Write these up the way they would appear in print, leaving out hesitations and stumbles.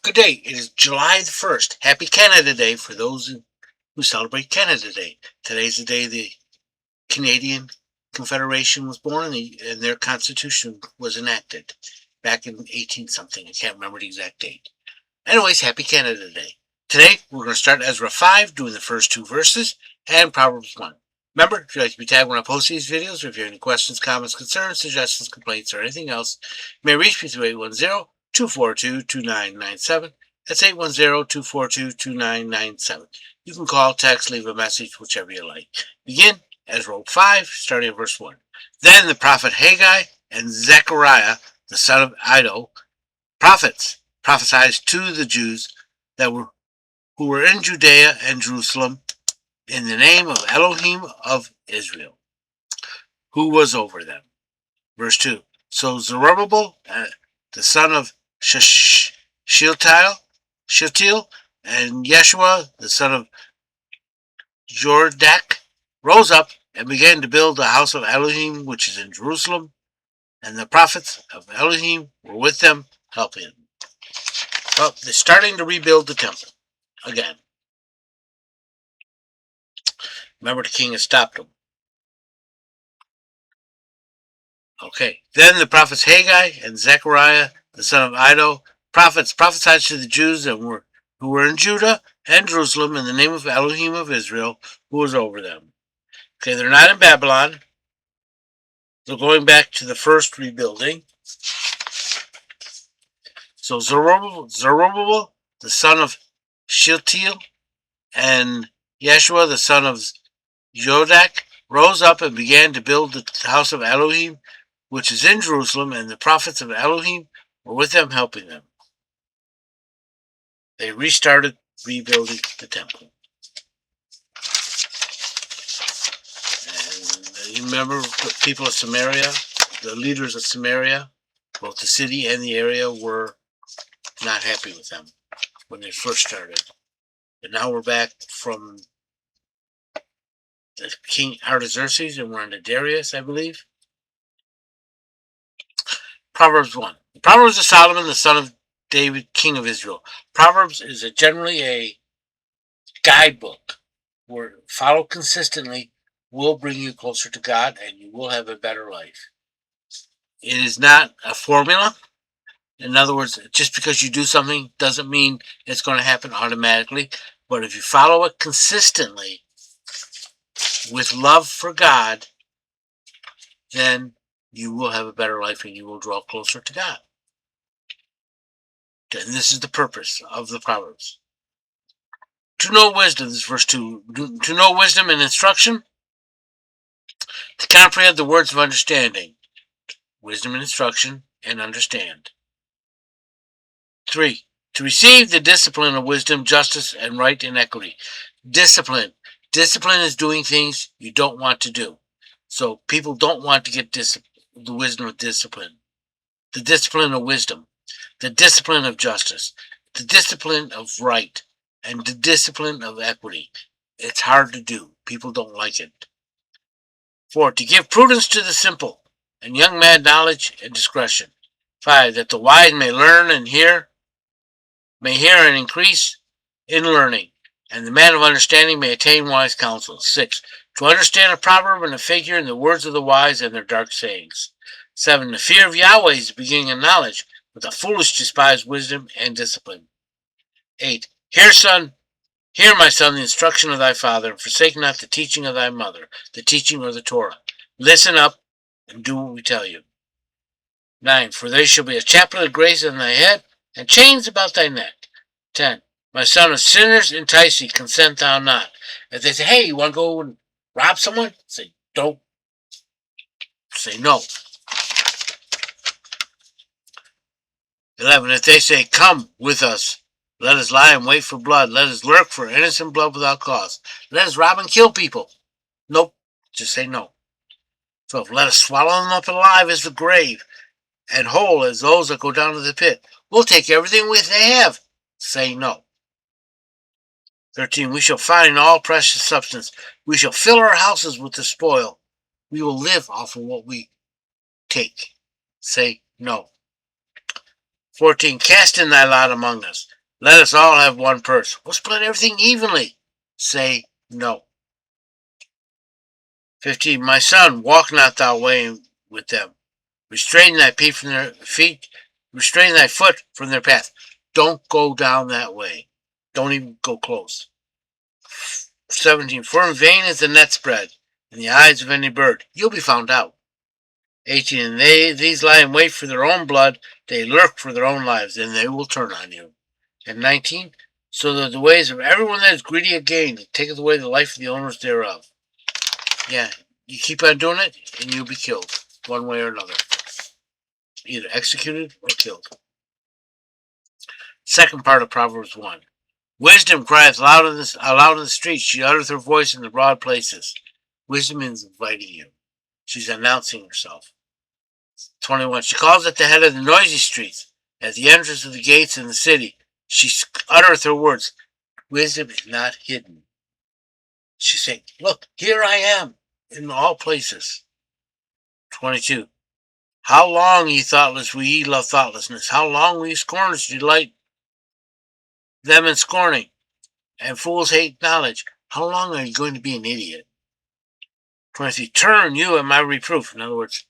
Good day. It is July the 1st. Happy Canada Day for those who celebrate Canada Day. Today's the day the Canadian Confederation was born and their Constitution was enacted back in 18 something. I can't remember the exact date. Anyways, happy Canada Day. Today, we're going to start Ezra 5, doing the first two verses, and Proverbs 1. Remember, if you'd like to be tagged when I post these videos, or if you have any questions, comments, concerns, suggestions, complaints, or anything else, you may reach me through 810-242-2997. That's 810-242-2997. You can call, text, leave a message, whichever you like. Begin Ezra 5, starting at verse 1. Then the prophet Haggai and Zechariah, the son of Iddo, prophets, prophesied to the Jews who were in Judea and Jerusalem in the name of Elohim of Israel, who was over them. Verse 2. So Zerubbabel, the son of Shealtiel, and Yeshua, the son of Jordak, rose up and began to build the house of Elohim, which is in Jerusalem, and the prophets of Elohim were with them, helping them. Well, they're starting to rebuild the temple again. Remember, the king has stopped them. Okay. Then the prophets Haggai and Zechariah, the son of Iddo, prophets prophesied to the Jews who were in Judah and Jerusalem in the name of Elohim of Israel, who was over them. Okay, they're not in Babylon. They're going back to the first rebuilding. So Zerubbabel, the son of Shealtiel, and Yeshua, the son of Jodak, rose up and began to build the house of Elohim, which is in Jerusalem, and the prophets of Elohim were with them, helping them. They restarted rebuilding the temple. And you remember the people of Samaria, the leaders of Samaria, both the city and the area, were not happy with them when they first started. And now we're back from the King Artaxerxes, and we're on to Darius, I believe. Proverbs 1. The Proverbs of Solomon, the son of David, king of Israel. Proverbs is generally a guidebook where follow consistently will bring you closer to God and you will have a better life. It is not a formula. In other words, just because you do something doesn't mean it's going to happen automatically. But if you follow it consistently with love for God, then you will have a better life and you will draw closer to God. And this is the purpose of the Proverbs. To know wisdom, this is verse 2. To know wisdom and instruction, to comprehend the words of understanding. Wisdom and instruction, and understand. 3. To receive the discipline of wisdom, justice, and right and equity. Discipline. Discipline is doing things you don't want to do. So people don't want to get the wisdom of discipline. The discipline of wisdom. The discipline of justice. The discipline of right. And the discipline of equity. It's hard to do. People don't like it. 4. To give prudence to the simple, and young man knowledge and discretion. 5. That the wise may learn and hear and increase in learning, and the man of understanding may attain wise counsel. 6. To understand a proverb and a figure and the words of the wise and their dark sayings. 7. The fear of Yahweh is the beginning of knowledge, but the foolish despise wisdom and discipline. 8. Hear, my son, the instruction of thy father, and forsake not the teaching of thy mother, the teaching of the Torah. Listen up and do what we tell you. 9. For there shall be a chaplet of grace on thy head, and chains about thy neck. 10. My son, if sinners entice thee, consent thou not. If they say, hey, you want to go and rob someone? Say, don't. Say no. 11. If they say, come with us, let us lie and wait for blood. Let us lurk for innocent blood without cause. Let us rob and kill people. Nope. Just say no. 12. Let us swallow them up alive as the grave, and whole as those that go down to the pit. We'll take everything they have. Say no. 13. We shall find all precious substance. We shall fill our houses with the spoil. We will live off of what we take. Say no. 14. Cast in thy lot among us. Let us all have one purse. We'll split everything evenly. Say no. 15. My son, walk not thou way with them. Restrain thy feet, restrain thy foot from their path. Don't go down that way. Don't even go close. 17. For in vain is the net spread in the eyes of any bird. You'll be found out. 18. And these lie in wait for their own blood. They lurk for their own lives, and they will turn on you. And 19. So that the ways of everyone that is greedy of gain taketh away the life of the owners thereof. Yeah, you keep on doing it, and you'll be killed, one way or another. Either executed or killed. Second part of Proverbs 1. Wisdom crieth aloud in the streets. She uttereth her voice in the broad places. Wisdom is inviting you. She's announcing herself. 21. She calls at the head of the noisy streets, at the entrance of the gates in the city. She uttereth her words. Wisdom is not hidden. She's saying, look, here I am, in all places. 22. How long, ye thoughtless, will ye love thoughtlessness? How long will ye scorners delight them in scorning, and fools hate knowledge? How long are you going to be an idiot? 23. Turn you at my reproof. In other words,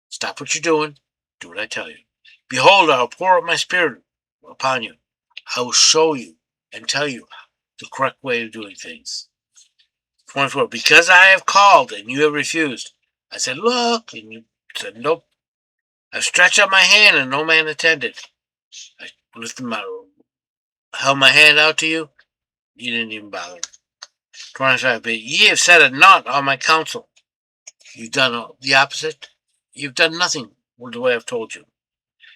stop what you're doing. Do what I tell you. Behold, I will pour out my spirit upon you. I will show you and tell you the correct way of doing things. 24. Because I have called and you have refused. I said, look, and you said, nope. I stretched out my hand and no man attended. I held my hand out to you. You didn't even bother. 25. But ye have set at naught all my counsel. You've done the opposite. You've done nothing with the way I've told you.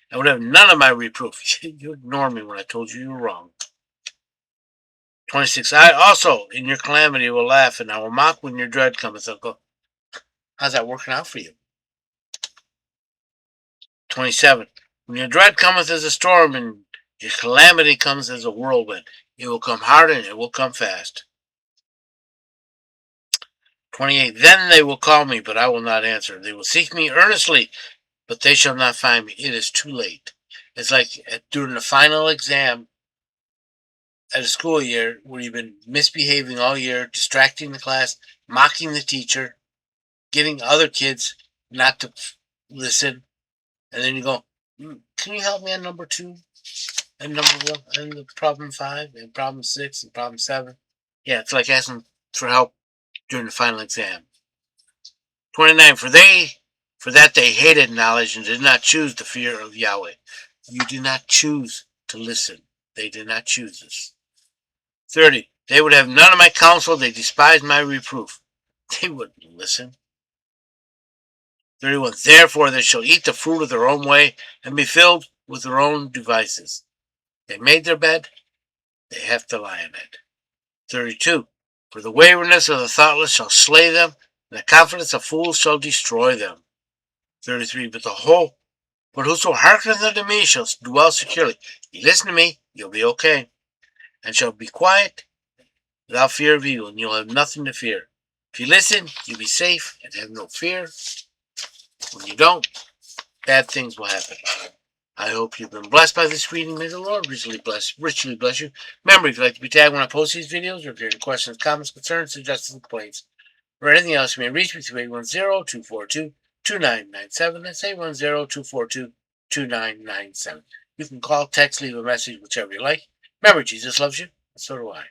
I would have none of my reproof. You ignored me when I told you were wrong. 26. I also in your calamity will laugh, and I will mock when your dread cometh. I'll go, how's that working out for you? 27. When your dread cometh as a storm, and your calamity comes as a whirlwind, it will come hard and it will come fast. 28. Then they will call me, but I will not answer. They will seek me earnestly, but they shall not find me. It is too late. It's like during the final exam at a school year where you've been misbehaving all year, distracting the class, mocking the teacher, getting other kids not to listen, and then you go, can you help me on number 2 and number 1 and the problem 5 and problem 6 and problem 7? Yeah, it's like asking for help during the final exam. 29. For that they hated knowledge and did not choose the fear of Yahweh. You did not choose to listen. They did not choose this. 30. They would have none of my counsel. They despised my reproof. They wouldn't listen. 31. Therefore they shall eat the fruit of their own way and be filled with their own devices. They made their bed. They have to lie in it. 32. For the waywardness of the thoughtless shall slay them, and the confidence of fools shall destroy them. 33. But whoso hearkeneth unto me shall dwell securely. You listen to me, you'll be okay. And shall be quiet without fear of evil, and you'll have nothing to fear. If you listen, you'll be safe and have no fear. When you don't, bad things will happen. I hope you've been blessed by this reading. May the Lord richly bless you. Remember, if you'd like to be tagged when I post these videos, or if you have any questions, comments, concerns, suggestions, complaints, or anything else, you may reach me through 810-242-2997. That's 810-242-2997. You can call, text, leave a message, whichever you like. Remember, Jesus loves you, and so do I.